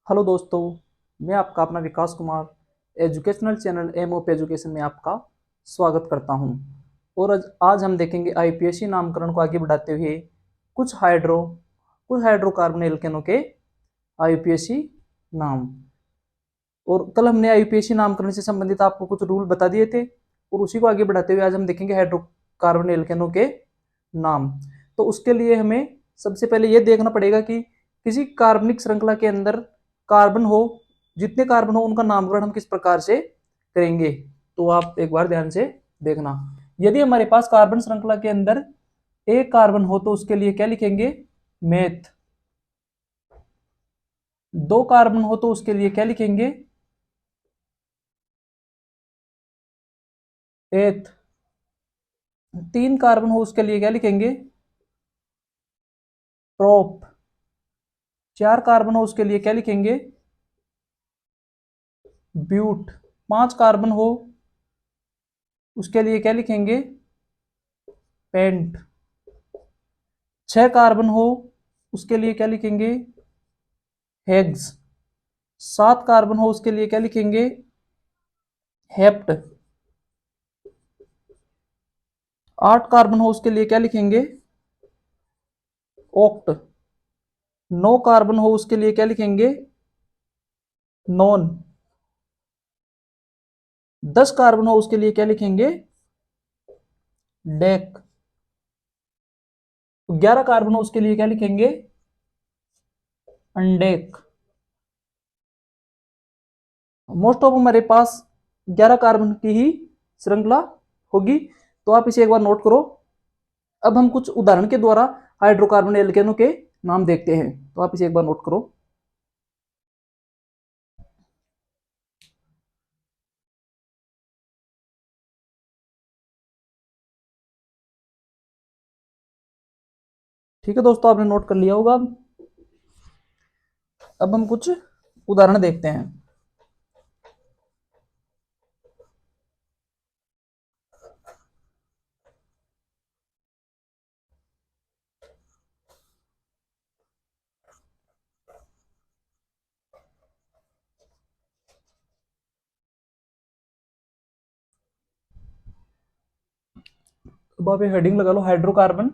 Hello दोस्तों, मैं आपका अपना विकास कुमार एजुकेशनल चैनल एम ओप एजुकेशन में आपका स्वागत करता हूं। और आज हम देखेंगे आईपीएससी नामकरण को आगे बढ़ाते हुए कुछ हाइड्रोकार्बन एल्केनों के आईपीएससी नाम। और कल हमने आईपीएससी नामकरण से संबंधित आपको कुछ रूल बता दिए थे और उसी को आगे बढ़ाते हुए आज हम देखेंगे हाइड्रोकार्बन एल्केनों के नाम। तो उसके लिए हमें सबसे पहले यह देखना पड़ेगा कि किसी कार्बनिक श्रृंखला के अंदर कार्बन हो, जितने कार्बन हो उनका नामकरण हम किस प्रकार से करेंगे। तो आप एक बार ध्यान से देखना। यदि हमारे पास कार्बन श्रृंखला के अंदर एक कार्बन हो तो उसके लिए क्या लिखेंगे? मेथ। दो कार्बन हो तो उसके लिए क्या लिखेंगे? एथ। तीन कार्बन हो उसके लिए क्या लिखेंगे? प्रोप। चार कार्बन हो उसके लिए क्या लिखेंगे? ब्यूट। पांच कार्बन हो उसके लिए क्या लिखेंगे? पेंट। छह कार्बन हो उसके लिए क्या लिखेंगे? हेग्स। सात कार्बन हो उसके लिए क्या लिखेंगे? हेप्ट। आठ कार्बन हो उसके लिए क्या लिखेंगे? ओक्ट। नौ कार्बन हो उसके लिए क्या लिखेंगे? नॉन। 10 कार्बन हो उसके लिए क्या लिखेंगे? डेक। 11 कार्बन हो उसके लिए क्या लिखेंगे? अनडेक। मोस्ट ऑफ हमारे पास 11 कार्बन की ही श्रृंखला होगी, तो आप इसे एक बार नोट करो। अब हम कुछ उदाहरण के द्वारा हाइड्रोकार्बन एल्केनों के नाम देखते हैं, तो आप इसे एक बार नोट करो। ठीक है दोस्तों, आपने नोट कर लिया होगा। अब हम कुछ उदाहरण देखते हैं। अब आप हेडिंग लगा लो, हाइड्रोकार्बन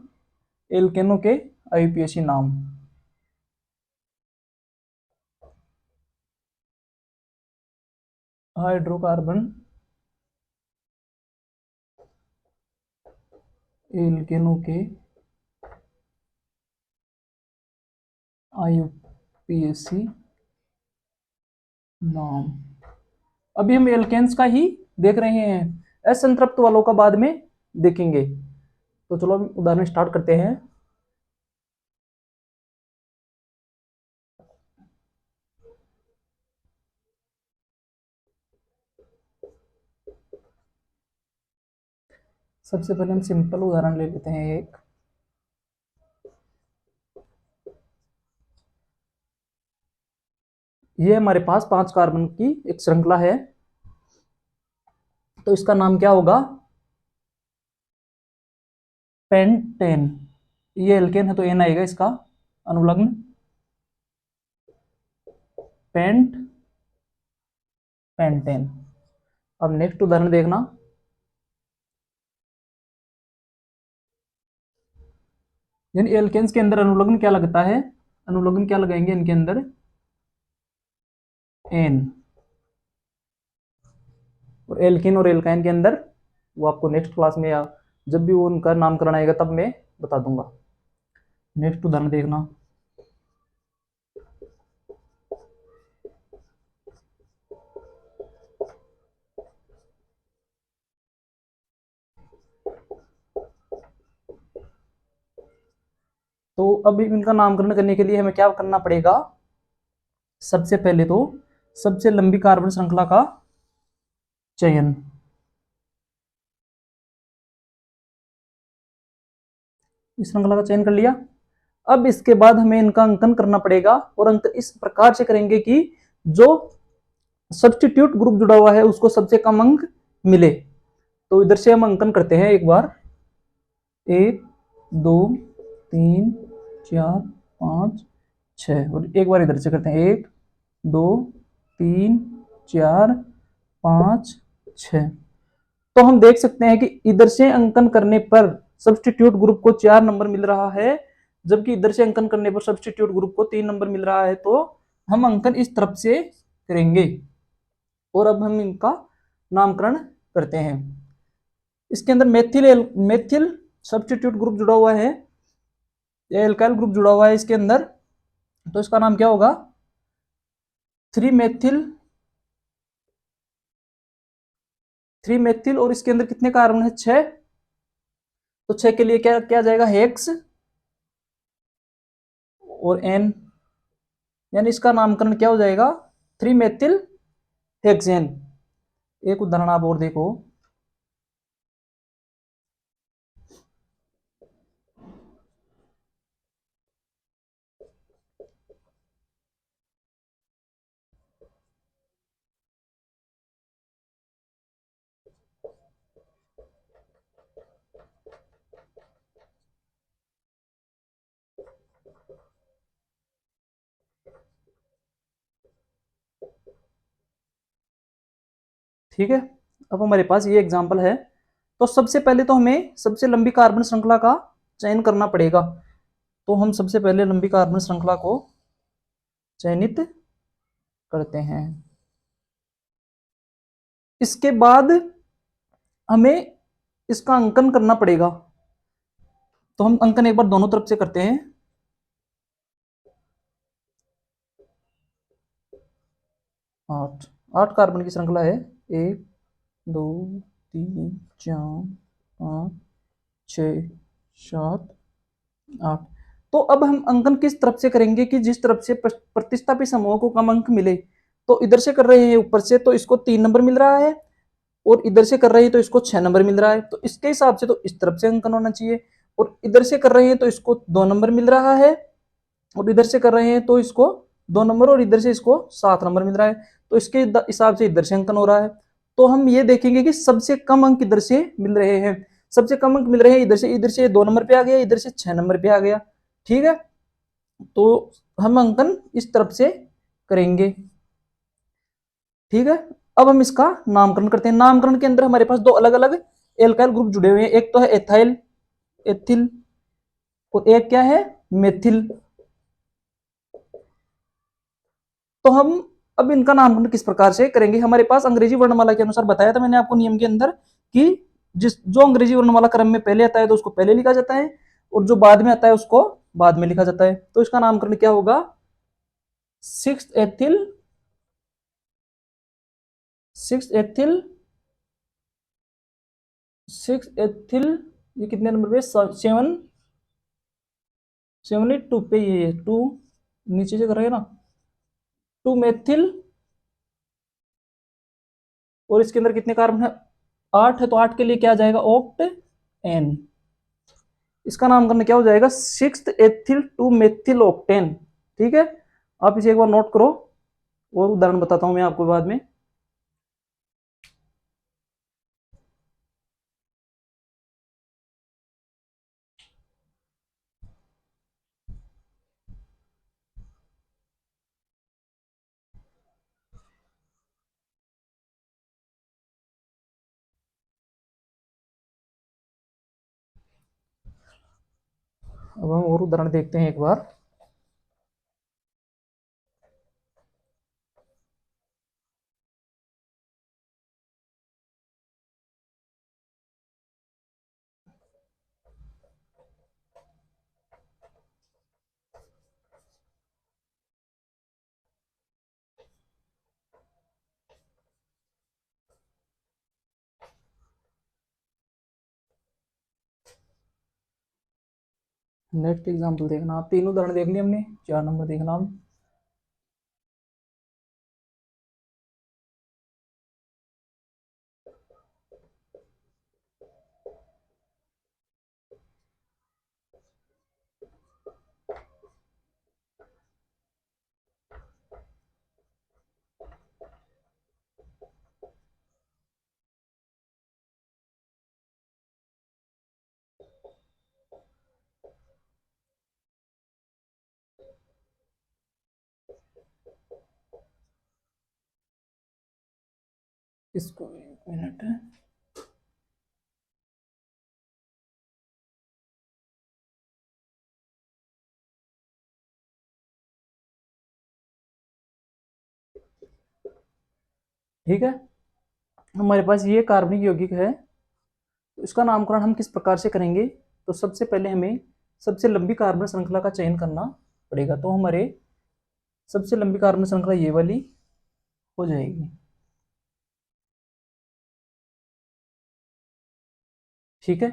एल्केनो के आईपीएससी नाम। हाइड्रोकार्बन एल्केनो के आईपीएससी नाम। अभी हम एल्केन्स का ही देख रहे हैं, असंतृप्त वालों का बाद में देखेंगे। तो चलो हम उदाहरण स्टार्ट करते हैं। सबसे पहले हम सिंपल उदाहरण ले लेते हैं एक। ये हमारे पास 5 कार्बन की एक श्रृंखला है, तो इसका नाम क्या होगा? पेंटेन। ये एल्केन है तो एन आएगा इसका अनुलग्न, पेंट पेंटेन। अब नेक्स्ट उदाहरण देखना। यानी एल्केन्स के अंदर अनुलग्न क्या लगता है? अनुलग्न क्या लगाएंगे इनके अंदर? एन। और एल्किन और एल्काइन के अंदर वो आपको नेक्स्ट क्लास में या जब भी वो उनका नामकरण आएगा तब मैं बता दूंगा। नेक्स्ट उदाहरण देखना। तो अब इनका नामकरण करने के लिए हमें क्या करना पड़ेगा? सबसे पहले तो सबसे लंबी कार्बन श्रृंखला का चयन। इस श्रृंखला का चयन कर लिया। अब इसके बाद हमें इनका अंकन करना पड़ेगा, और अंकन इस प्रकार से करेंगे कि जो सब्स्टिट्यूट ग्रुप जुड़ा हुआ है उसको सबसे कम अंक मिले। तो इधर से हम अंकन करते हैं एक बार। एक, दो, तीन, चार, पांच, छह। और एक बार इधर से करते हैं। एक, 2 3 4 5 6। तो हम देख सकते हैं कि इधर से अंकन करने पर सब्स्टिट्यूट ग्रुप को 4 नंबर मिल रहा है, जबकि इधर से अंकन करने पर सब्स्टिट्यूट ग्रुप को 3 नंबर मिल रहा है। तो हम अंकन इस तरफ से करेंगे और अब हम इनका नामकरण करते हैं। इसके अंदर मेथिल सब्स्टिट्यूट ग्रुप जुड़ा हुआ है, एल्काइल ग्रुप जुड़ा हुआ है इसके अंदर, तो इसका नाम क्या होगा? 3 मेथिल और इसके अंदर कितने कार्बन है? 6। तो 6 के लिए क्या क्या जाएगा? हेक्स और एन, यानी इसका नामकरण क्या हो जाएगा? 3 मेथिल हेक्सेन। एक उदाहरण आप और देखो। ठीक है, अब हमारे पास ये एग्जांपल है। तो सबसे पहले तो हमें सबसे लंबी कार्बन श्रृंखला का चयन करना पड़ेगा। तो हम सबसे पहले लंबी कार्बन श्रृंखला को चयनित करते हैं। इसके बाद हमें इसका अंकन करना पड़ेगा। तो हम अंकन एक बार दोनों तरफ से करते हैं। 8 8 कार्बन की श्रृंखला है। 1 2 3 4 5 6 7 8। तो अब हम अंकन किस तरफ से करेंगे कि जिस तरफ से प्रतिस्थापी समूह को कम अंक मिले। तो इधर से कर रहे हैं ऊपर से, तो इसको 3 नंबर मिल रहा है, और इधर से कर रहे हैं तो इसको 6 नंबर मिल रहा है। तो इसके हिसाब से तो इस तरफ से अंकन होना चाहिए। और इधर से कर रहे हैं तो इसको 2 नंबर मिल रहा है, और इधर से कर रहे हैं तो इसको 2 नंबर, और इधर से इसको 7 नंबर मिल रहा है। तो इसके हिसाब से इधर से अंकन हो रहा है। तो हम ये देखेंगे कि सबसे कम अंक इधर से मिल रहे हैं। सबसे कम अंक मिल रहे हैं इधर से 2 नंबर पे आ गया, इधर से 6 नंबर पे आ गया। ठीक है, तो हम अंकन इस तरफ से करेंगे। ठीक है, अब हम इसका नामकरण करते हैं। नामकरण के अंदर हमारे पास दो अलग अलग एल्काइल ग्रुप जुड़े हुए हैं। एक तो है एथाइल, एथिल, और एक क्या है? मेथिल। तो हम अब इनका नामकरण किस प्रकार से करेंगे? हमारे पास अंग्रेजी वर्णमाला के अनुसार बताया था मैंने आपको नियम के अंदर कि जिस जो अंग्रेजी वर्णमाला क्रम में पहले आता है तो उसको पहले लिखा जाता है, और जो बाद में आता है उसको बाद में लिखा जाता है। तो इसका नामकरण क्या होगा? 6 एथिल, 6 एथिल, 6 एथिल, ये कितने नंबर पे? 7 7 8 2 पे, ये 2 नीचे से करेंगे ना, 2 मेथिल, और इसके अंदर कितने कार्बन है? 8 है, तो 8 के लिए क्या जाएगा? Octane. इसका नामकरण क्या हो जाएगा? 6 एथिल 2 मेथिल ऑक्टेन। ठीक है, आप इसे एक बार नोट करो, और उदाहरण बताता हूं मैं आपको बाद में। अब हम और उदाहरण देखते हैं एक बार। नेक्स्ट एग्जाम्पल देखना, आप 3 उदाहरण देख लिए हमने, 4 नंबर देखना अब। इसको 1 मिनट है। ठीक है, हमारे पास ये कार्बनिक यौगिक है। तो इसका नामकरण हम किस प्रकार से करेंगे? तो सबसे पहले हमें सबसे लंबी कार्बन श्रृंखला का चयन करना पड़ेगा। तो हमारे सबसे लंबी कार्बन श्रृंखला ये वाली हो जाएगी। ठीक है,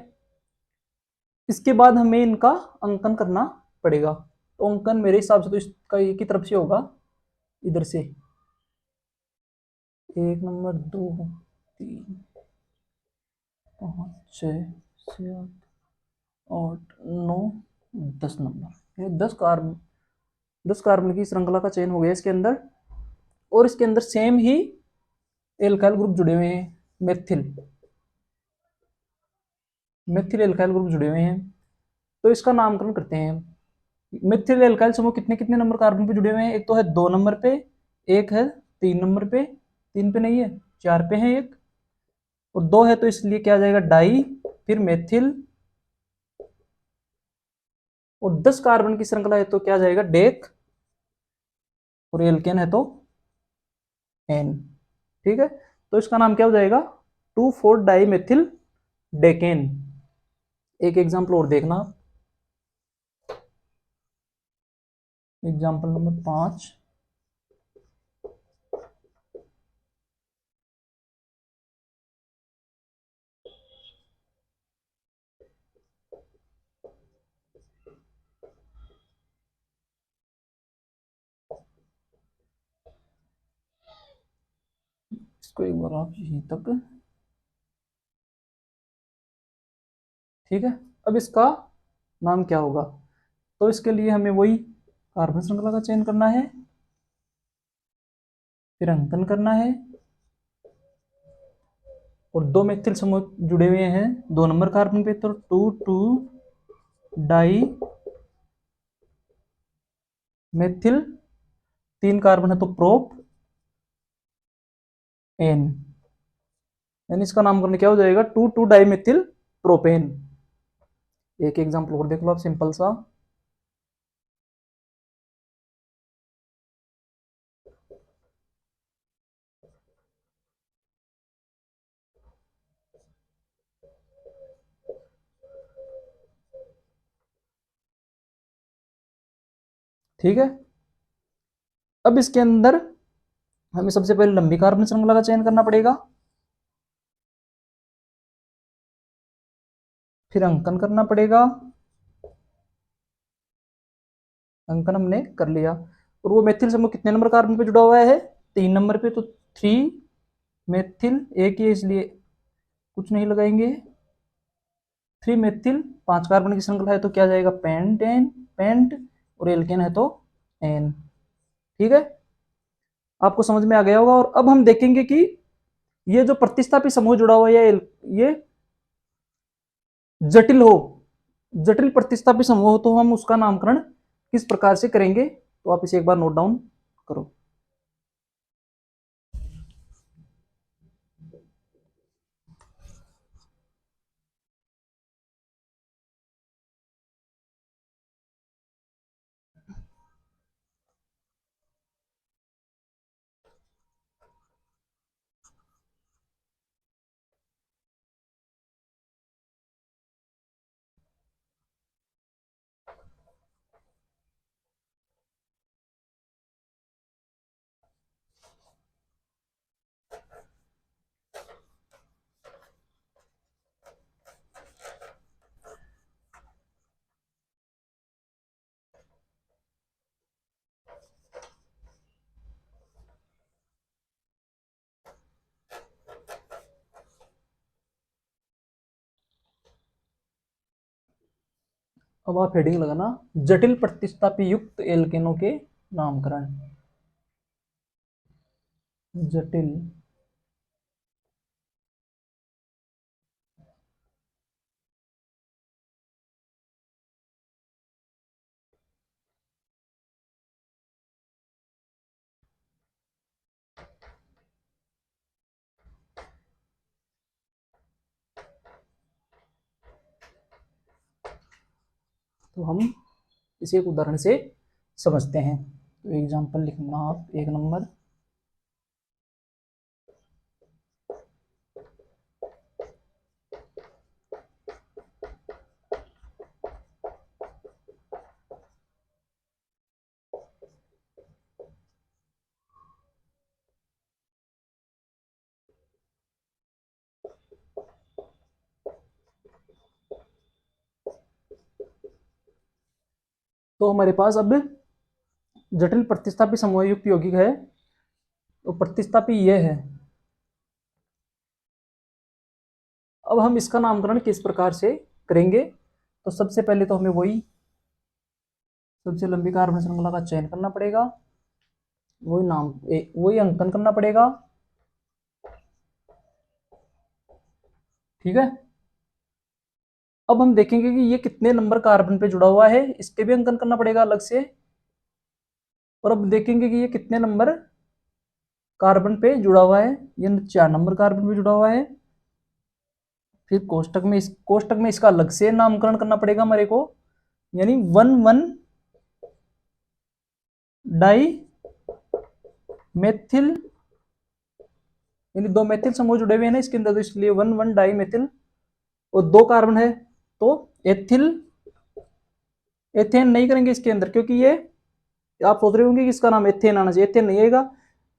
इसके बाद हमें इनका अंकन करना पड़ेगा। तो अंकन मेरे हिसाब से तो इसका एक ही तरफ से होगा, इधर से 1 नंबर, 2, 3, 5, 6, 7, 8, 9, 10 नंबर। ये 10 कार्बन की श्रृंखला का चयन हो गया इसके अंदर। और इसके अंदर सेम ही एल्काइल ग्रुप जुड़े हुए हैं, मेथिल मेथिल एल्काइल ग्रुप जुड़े हुए हैं। तो इसका नामकरण करते हैं। मिथिल एल्काइल समूह कितने कितने नंबर कार्बन पे जुड़े हुए हैं? एक तो है 2 नंबर पे, एक है 3 नंबर पे, 3 पे नहीं है, 4 पे है एक, और 2 है, तो इसलिए क्या आ जाएगा? डाई, फिर मेथिल, और 10 कार्बन की श्रृंखला है तो क्या आ जाएगा? डेक, और एल्केन है तो एन। ठीक है, तो इसका नाम क्या हो जाएगा? 2,4 डाई मेथिल डेकेन। एक एग्जाम्पल और देखना, एग्जाम्पल नंबर 5। इसको एक बार आप यहीं तक, ठीक है। अब इसका नाम क्या होगा? तो इसके लिए हमें वही कार्बन श्रृंखला का चयन करना है, फिर अंकन करना है, और 2 मेथिल समूह जुड़े हुए हैं 2 नंबर कार्बन पे, तो 2,2 डाई मेथिल, 3 कार्बन है तो प्रोप एन, यानी इसका नामकरण क्या हो जाएगा? 2,2 डाई मेथिल प्रोपेन। एक एग्जाम्पल और देख लो आप, सिंपल सा। ठीक है, अब इसके अंदर हमें सबसे पहले लंबी कार्बन श्रृंखला का चयन करना पड़ेगा, फिर अंकन करना पड़ेगा। अंकन हमने कर लिया, और वो मेथिल समूह कितने नंबर कार्बन पे जुड़ा हुआ है? 3 नंबर पे, तो 3 मेथिल, एक ही है इसलिए कुछ नहीं लगाएंगे। 3 मेथिल, 5 कार्बन की श्रृंखला है तो क्या जाएगा? पेंटेन, पेंट, और एल्केन है तो एन। ठीक है, आपको समझ में आ गया होगा। और अब हम देखेंगे कि ये जो प्रतिस्थापी समूह जुड़ा हुआ है, ये जटिल हो, जटिल प्रतिस्थापी समूह हो, तो हम उसका नामकरण किस प्रकार से करेंगे? तो आप इसे एक बार नोट डाउन करो। अब आप हेडिंग लगाना, जटिल प्रतिस्थापी युक्त एल्केनों के नामकरण। जटिल तो हम इसे एक उदाहरण से समझते हैं। तो एग्जाम्पल लिखना आप 1 नंबर। तो हमारे पास अब जटिल प्रतिस्थापी समूह युक्त यौगिक है। तो प्रतिस्थापी यह है। अब हम इसका नामकरण किस प्रकार से करेंगे? तो सबसे पहले तो हमें वही सबसे लंबी कार्बन श्रृंखला का चयन करना पड़ेगा, वही अंकन करना पड़ेगा। ठीक है। अब हम देखेंगे कि ये कितने नंबर कार्बन पे जुड़ा हुआ है, इसके भी अंकन करना पड़ेगा अलग से। और अब देखेंगे कि ये कितने नंबर कार्बन पे जुड़ा हुआ है, ये 4 नंबर कार्बन पे जुड़ा हुआ है। फिर कोष्टक में इसका अलग से नामकरण करना पड़ेगा हमारे को, यानी 1,1 डाई मेथिल, यानी 2 मेथिल समूह जुड़े हुए हैं ना इसके अंदर, तो इसलिए 1,1 डाई मेथिल और 2 कार्बन है, तो एथिल एथेन नहीं करेंगे इसके अंदर, क्योंकि ये आप सोच रहे होंगे कि इसका नाम एथेन आना चाहिए, एथेन नहीं आएगा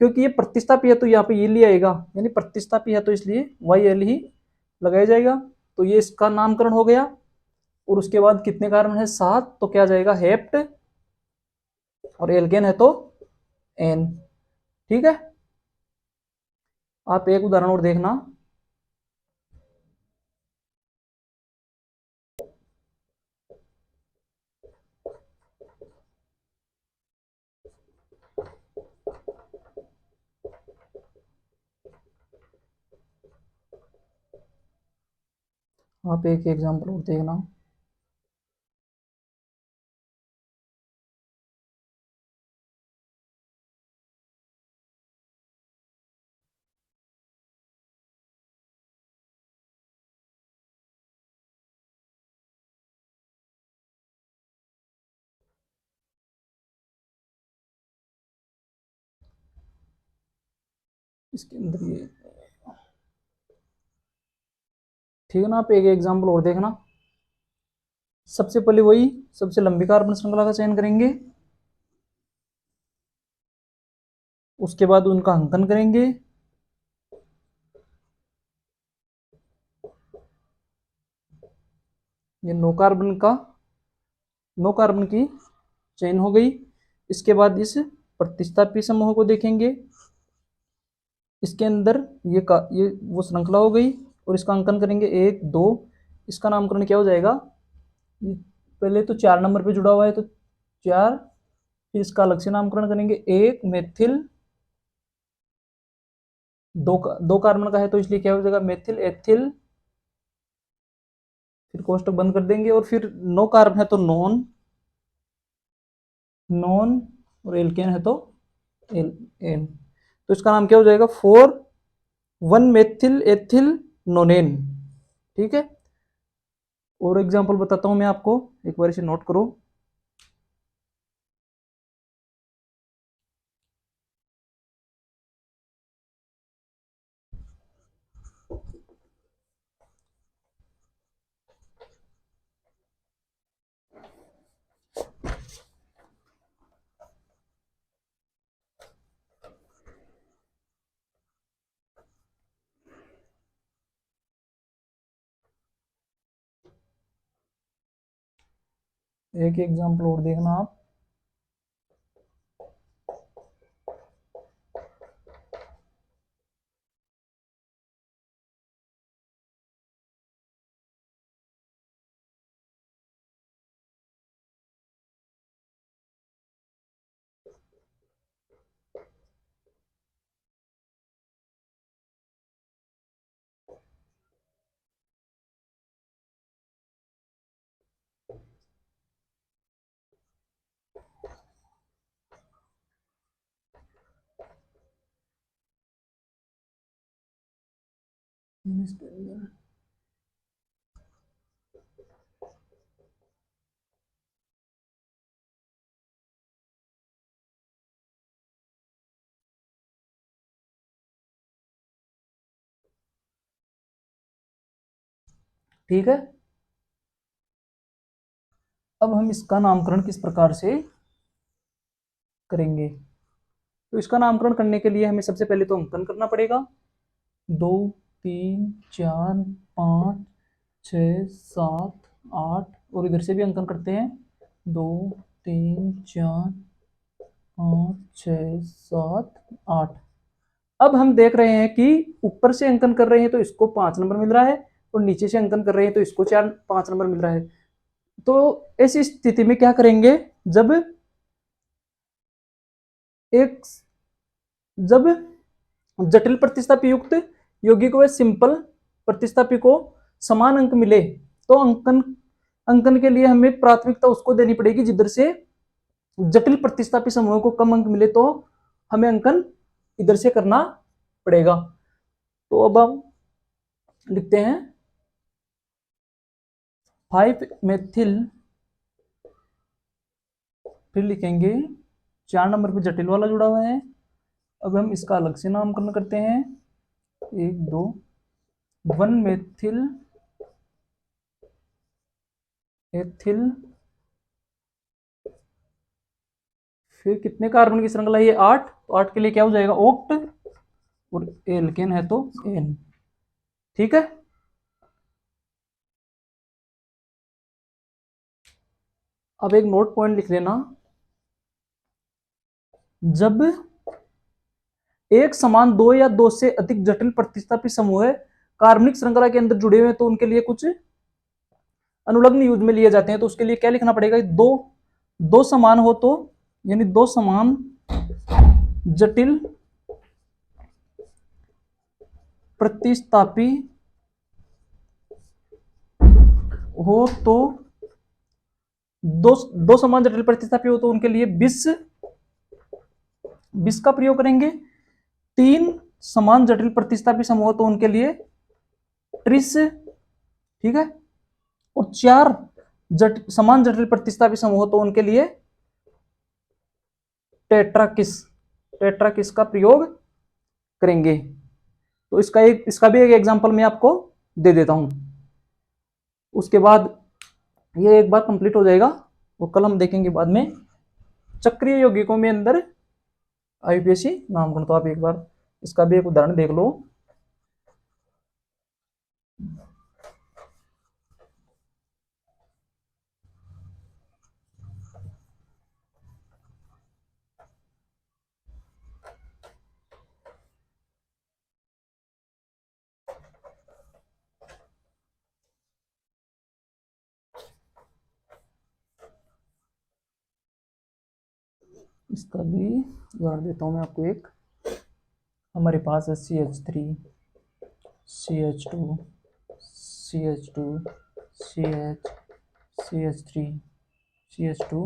क्योंकि ये प्रतिस्थापी है, तो यहाँ पे ये लिया आएगा, यानी प्रतिस्थापी है तो इसलिए वाई एल ही लगाया जाएगा। तो ये इसका नामकरण हो गया। और उसके बाद कितने कार्बन है? 7, तो क्या जाएगा? हेप्ट, और एल्केन है तो एन। ठीक है। आप एक उदाहरण और देखना। आप एक एग्जाम्पल और देखना। इसके अंदर ये ठीक है ना। आप एक एग्जाम्पल और देखना। सबसे पहले वही सबसे लंबी कार्बन श्रृंखला का चयन करेंगे, उसके बाद उनका अंकन करेंगे। ये 9 कार्बन की चयन हो गई। इसके बाद इस प्रतिस्थापी समूह को देखेंगे, इसके अंदर ये वो श्रृंखला हो गई, और इसका अंकन करेंगे 1 2। इसका नामकरण क्या हो जाएगा? पहले तो 4 नंबर पे जुड़ा हुआ है तो 4, फिर इसका अलग से नामकरण करेंगे 1 मेथिल, 2 कार्बन का है तो इसलिए क्या हो जाएगा? Methyl ethyl. फिर कोष्टक बंद कर देंगे, और फिर 9 कार्बन है तो नॉन नॉन, और एल्केन है तो एल एन। तो इसका नाम क्या हो जाएगा? 4,1 मेथिल एथिल नोनेन। ठीक है। और एग्जांपल बताता हूं मैं आपको, एक बार इसे नोट करो। एक एग्जांपल और देखना आप। ठीक है। अब हम इसका नामकरण किस प्रकार से करेंगे? तो इसका नामकरण करने के लिए हमें सबसे पहले तो अंकन करना पड़ेगा। 2 3 4 5 6 7 8, और इधर से भी अंकन करते हैं। 2 3 4 5 6 7 8। अब हम देख रहे हैं कि ऊपर से अंकन कर रहे हैं तो इसको 5 नंबर मिल रहा है, और नीचे से अंकन कर रहे हैं तो इसको 5 नंबर मिल रहा है। तो ऐसी स्थिति में क्या करेंगे? जब एक जब जटिल प्रतिस्थापी युक्त यौगिक व सिंपल प्रतिस्थापी को समान अंक मिले, तो अंकन अंकन के लिए हमें प्राथमिकता उसको देनी पड़ेगी जिधर से जटिल प्रतिस्थापी समूह को कम अंक मिले, तो हमें अंकन इधर से करना पड़ेगा। तो अब हम लिखते हैं 5 मेथिल, फिर लिखेंगे 4 नंबर पे जटिल वाला जुड़ा हुआ है। अब हम इसका अलग से नामकरण करते हैं। 1 2 1 मेथिल एथिल, फिर कितने कार्बन की श्रृंखला? ये 8, तो 8 के लिए क्या हो जाएगा? ऑक्ट, और एल्केन है तो एन। ठीक है। अब एक नोट पॉइंट लिख लेना, जब एक समान 2 या 2 से अधिक जटिल प्रतिस्थापी समूह कार्बनिक श्रृंखला के अंदर जुड़े हुए हैं तो उनके लिए कुछ अनुलग्न यूज में लिए जाते हैं। तो उसके लिए क्या लिखना पड़ेगा? दो समान हो तो, यानी 2 समान जटिल प्रतिस्थापी हो तो, दो समान जटिल प्रतिस्थापी हो तो उनके लिए 20 का प्रयोग करेंगे। 3 समान जटिल प्रतिस्थापी समूह तो उनके लिए 30, ठीक है। और 4 समान जटिल प्रतिस्थापी समूह तो उनके लिए टेट्राकिस का प्रयोग करेंगे। तो इसका भी एक एग्जांपल मैं आपको दे देता हूं। उसके बाद ये एक बार कंप्लीट हो जाएगा, वो कल हम देखेंगे बाद में चक्रीय यौगिकों में अंदर आईयूपीएसी नामकरण। तो आप एक बार इसका भी एक उदाहरण देख लो। इसका भी उदाहरण देता हूं मैं आपको एक। हमारे पास है CH3 CH2 CH2 CH CH3 CH2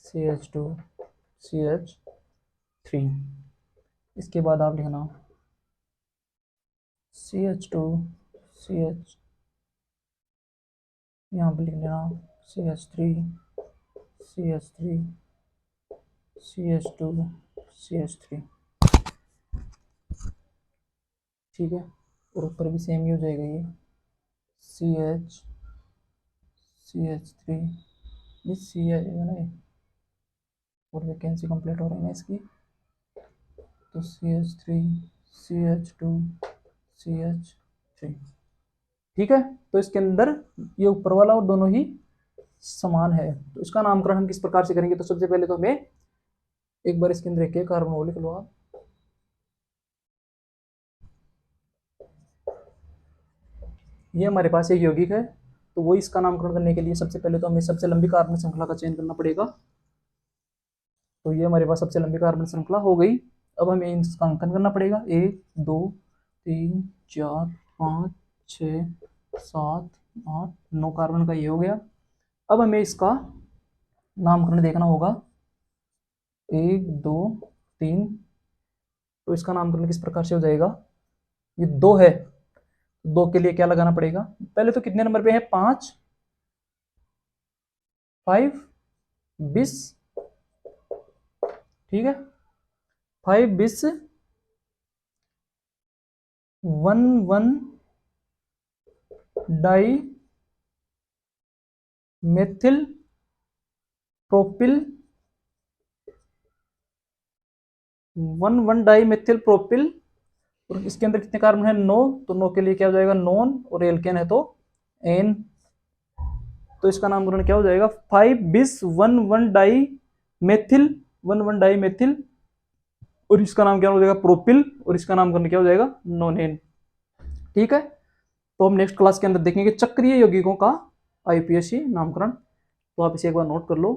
CH2 CH3। इसके बाद आप लिखना CH2 CH, यहाँ पर लिख लेना CH3 CH3 CH2 CH3, ठीक है। और ऊपर भी सेम ही हो जाएगा ये CH CH3, ये C आएगा ना, और वैकेंसी कंप्लीट हो रही है ना इसकी। तो CH3 CH2 CH3, ठीक है। तो इसके अंदर ये ऊपर वाला और दोनों ही समान है। तो इसका नामकरण हम किस प्रकार से करेंगे? तो सबसे पहले तो हमें एक बार इसके अंदर एक कार्बन वो लिख लो आप। ये हमारे पास एक यौगिक है, तो वो इसका नामकरण करने के लिए सबसे पहले तो हमें सबसे लंबी कार्बन श्रृंखला का चयन करना पड़ेगा। तो ये हमारे पास सबसे लंबी कार्बन श्रृंखला हो गई। अब हमें इसका अंकन करना पड़ेगा। 1 2 3 4 5 6 7 8 9 कार्बन का ये हो गया। अब हमें इसका नामकरण देखना होगा। 1 2 3, तो इसका नामकरण किस प्रकार से हो जाएगा? ये 2 है, 2 के लिए क्या लगाना पड़ेगा? पहले तो कितने नंबर पे है? 5 5 20, ठीक है। 5 20 1 1 di methyl propyl 1,1 di methyl propyl. और इसके अंदर कितने कार्बन है? 9, तो 9 के लिए क्या हो जाएगा? नॉन, और एल्केन है तो एन। तो इसका नामकरण क्या हो जाएगा? 5bis 1,1 di methyl 1,1 di methyl, और इसका नाम क्या हो जाएगा? प्रोपिल, और इसका नामकरण क्या हो जाएगा? नोनेन। ठीक है, तो हम नेक्स्ट क्लास के अंदर देखेंगे चक्रीय यौगिकों का आईयूपीएसी नामकरण। तो आप इसे एक बार नोट कर लो।